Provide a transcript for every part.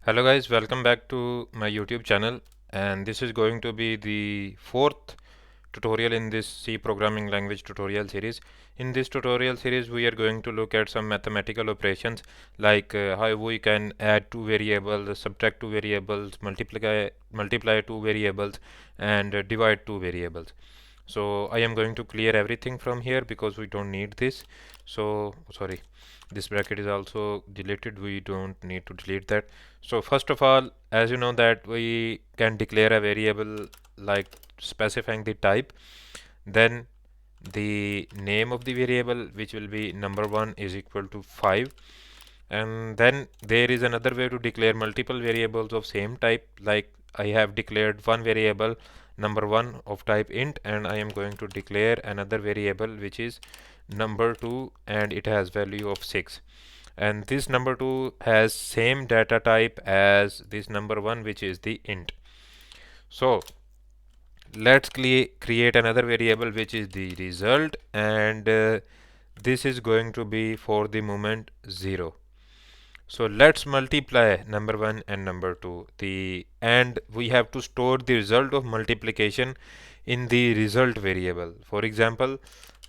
Hello guys, welcome back to my YouTube channel, and this is going to be the fourth tutorial in this C programming language tutorial series. In this tutorial series we are going to look at some mathematical operations like how we can add two variables, subtract two variables, multiply two variables, and divide two variables. So I am going to clear everything from here because we don't need this. So sorry, this bracket is also deleted, we don't need to delete that. So first of all, as you know that we can declare a variable like specifying the type, then the name of the variable, which will be number1 is equal to 5, and then there is another way to declare multiple variables of same type. Like I have declared one variable number1 of type int, and I am going to declare another variable which is number2 and it has value of 6, and this number2 has same data type as this number1 which is the int. So let's create another variable which is the result, and this is going to be for the moment 0. So let's multiply number1 and number2, and we have to store the result of multiplication in the result variable. For example,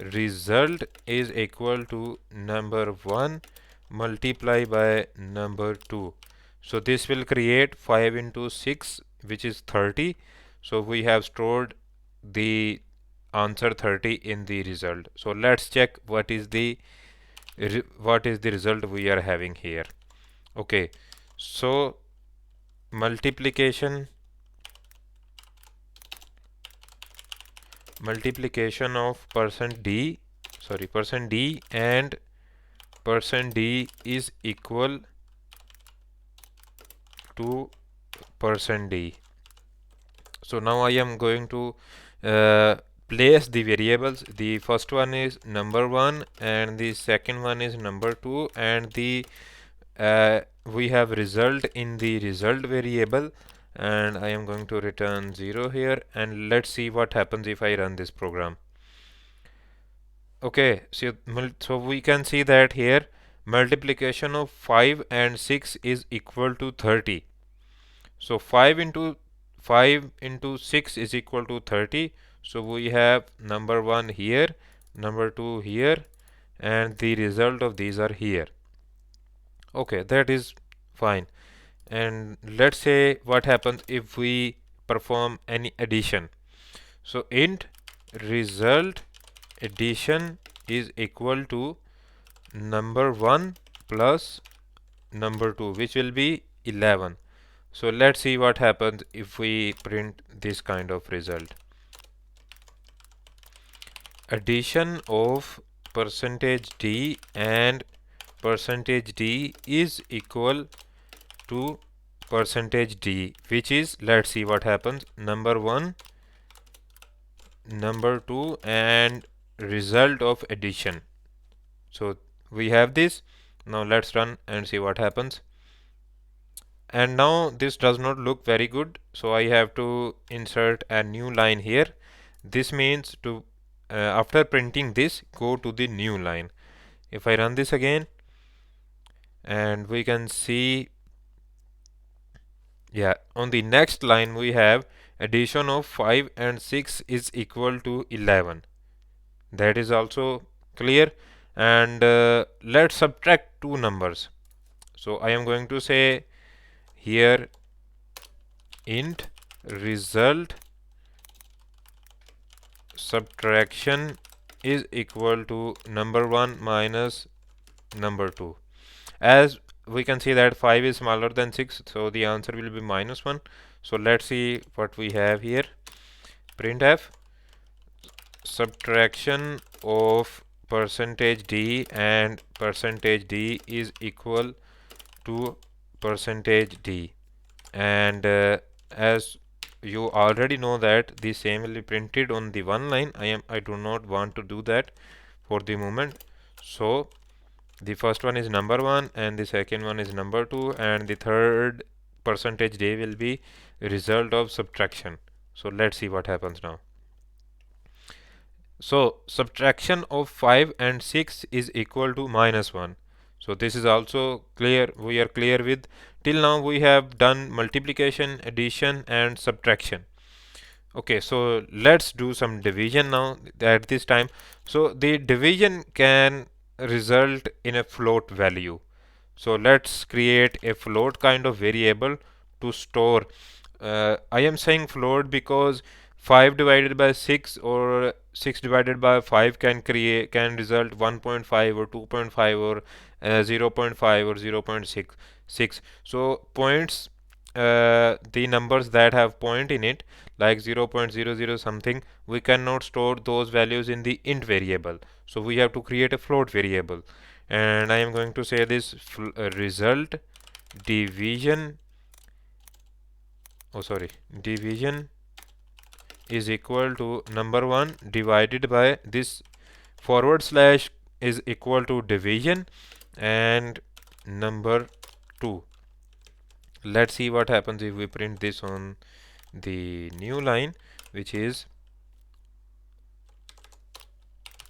result is equal to number1 multiply by number2. So this will create 5 into 6, which is 30. So we have stored the answer 30 in the result. So let's check what is the result we are having here. Okay, so multiplication of %d and %d is equal to %d. So now I am going to place the variables. The first one is number1 and the second one is number2, and the we have result in the result variable, and I am going to return 0 here, and let's see what happens if I run this program. Okay, so we can see that here multiplication of 5 and 6 is equal to 30. So 5 into 6 is equal to 30. So we have number1 here, number2 here, and the result of these are here. Okay, that is fine. And let's say what happens if we perform any addition. So int result addition is equal to number1 plus number2, which will be 11. So let's see what happens if we print this kind of result. Addition of %d and %d is equal to %d, which is, let's see what happens, number1, number2, and result of addition. So we have this. Now let's run and see what happens. And now this does not look very good, so I have to insert a new line here. This means to after printing this, go to the new line. If I run this again, and we can see, yeah, on the next line we have addition of 5 and 6 is equal to 11. That is also clear. And let's subtract two numbers. So I am going to say here int result subtraction is equal to number1 minus number2. As we can see that 5 is smaller than 6, so the answer will be -1. So let's see what we have here. Printf subtraction of %d and %d is equal to %d, and as you already know that the same will be printed on the one line. I do not want to do that for the moment. So the first one is number1 and the second one is number2, and the third %d will be result of subtraction. So let's see what happens now. So subtraction of 5 and 6 is equal to -1. So this is also clear. We are clear with. Till now we have done multiplication, addition and subtraction. Okay, so let's do some division now at this time. So the division can result in a float value. So let's create a float kind of variable to store. I am saying float because 5 divided by 6 or 6 divided by 5 can result 1.5 or 2.5 or 0.5 or 0.6. So points, the numbers that have point in it like 0.00 something, we cannot store those values in the int variable. So we have to create a float variable, and I am going to say this result division, division is equal to number 1 divided by this forward slash is equal to division and number 2. Let's see what happens if we print this on the new line, which is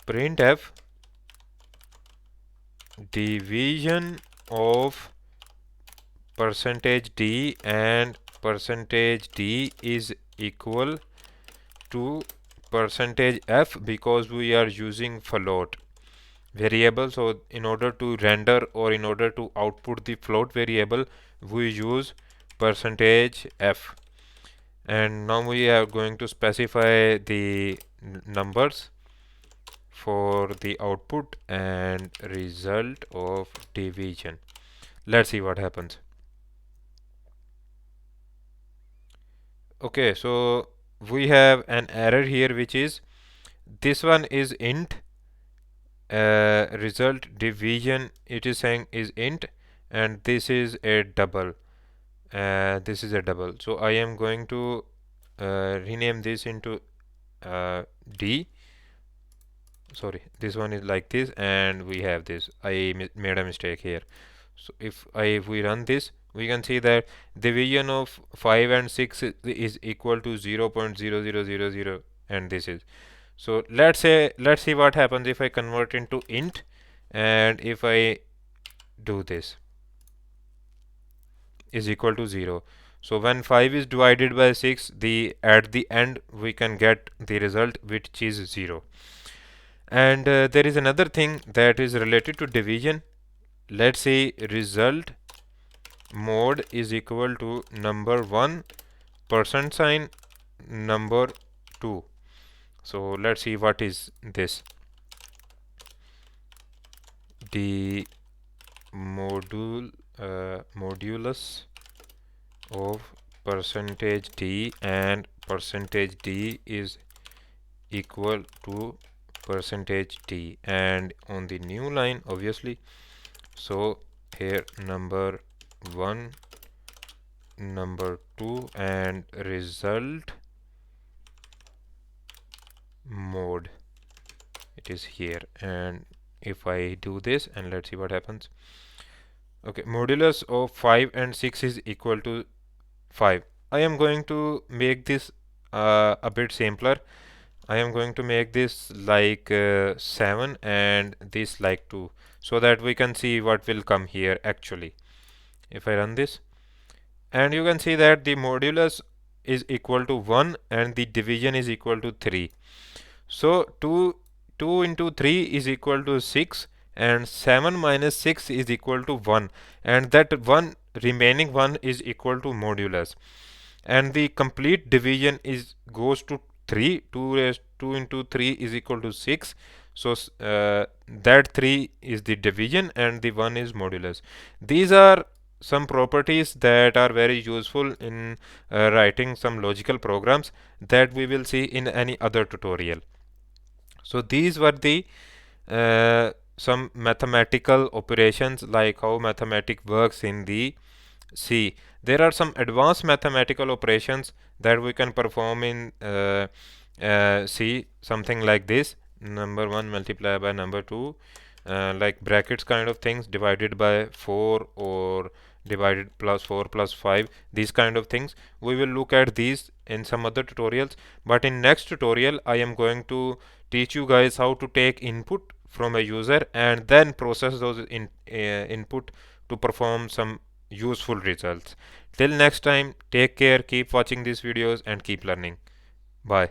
printf division of percentage d and percentage d is equal to percentage f, because we are using float variable. So in order to render or in order to output the float variable, we use percentage f. And now we are going to specify the numbers for the output and result of division. Let's see what happens. Okay, so we have an error here, which is this one is int, result division it is saying is int, and this is a double. This is a double. So I am going to rename this into d. Sorry, this one is like this, and we have this. I made a mistake here. So if we run this, we can see that division of 5 and 6 is equal to 0.0000, and this is. So let's see what happens if I convert into int, and if I do this is equal to 0. So when 5 is divided by 6, at the end we can get the result, which is 0. And there is another thing that is related to division. Let's say result mode is equal to number 1 percent sign number 2. So let's see what is this. The modulus of percentage d and percentage d is equal to percentage d, and on the new line obviously. So here number 1, number 2 and result mode, it is here. And if I do this, and let's see what happens. Okay, modulus of 5 and 6 is equal to 5. I am going to make this a bit simpler. I am going to make this like 7 and this like 2, so that we can see what will come here actually. If I run this, and you can see that the modulus is equal to 1 and the division is equal to 3. So 2 into 3 is equal to 6, and 7 minus 6 is equal to 1, and that one remaining one is equal to modulus, and the complete division is goes to 3. 2 into 3 is equal to 6. So that 3 is the division and the 1 is modulus. These are some properties that are very useful in writing some logical programs that we will see in any other tutorial. So these were the some mathematical operations, like how mathematics works in the C. There are some advanced mathematical operations that we can perform in C, something like this: number 1 multiplied by number 2, like brackets kind of things, divided by 4 or divided plus 4 plus 5, these kind of things. We will look at these in some other tutorials, but in next tutorial I am going to teach you guys how to take input from a user and then process those input to perform some useful results. Till next time, take care, keep watching these videos and keep learning. Bye.